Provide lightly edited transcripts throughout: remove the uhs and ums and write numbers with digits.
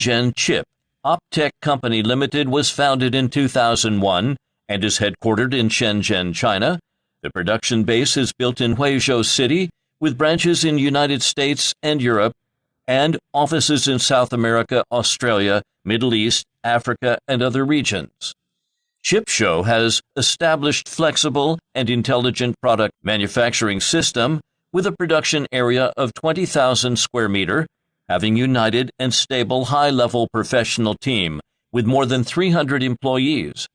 Gen Chip, Optech Company Limited was founded in 2001 and is headquartered in Shenzhen, China. The production base is built in Huizhou City, with branches in United States and Europe, and offices in South America, Australia, Middle East, Africa, and other regions. Chipshow has established flexible and intelligent product manufacturing system with a production area of 20,000 square meter, having united and stable high-level professional team with more than 300 employees.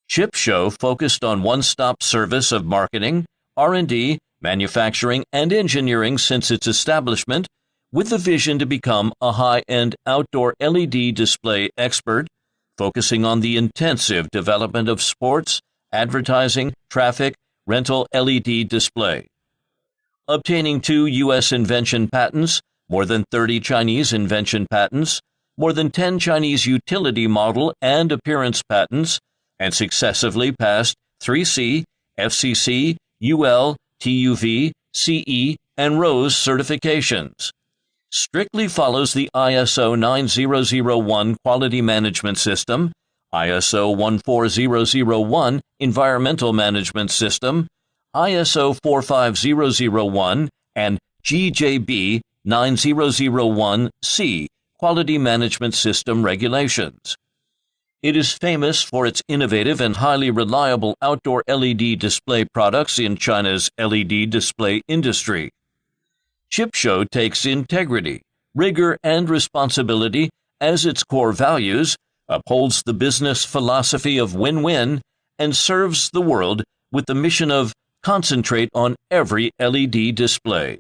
Chipshow focused on one-stop service of marketing, R&D, manufacturing, and engineering since its establishment, with the vision to become a high-end outdoor LED display expert, focusing on the intensive development of sports, advertising, traffic, rental LED display. Obtaining 2 U.S. invention patents, more than 30 Chinese invention patents, more than 10 Chinese utility model and appearance patents, and successively passed 3C, FCC, UL, TUV, CE, and ROSE certifications. Strictly follows the ISO 9001 Quality Management System, ISO 14001 Environmental Management System, ISO 45001, and GJB 9001C Quality Management System regulations. It is famous for its innovative and highly reliable outdoor LED display products in China's LED display industry. Chipshow takes integrity, rigor, and responsibility as its core values, upholds the business philosophy of win-win, and serves the world with the mission of concentrate on every LED display.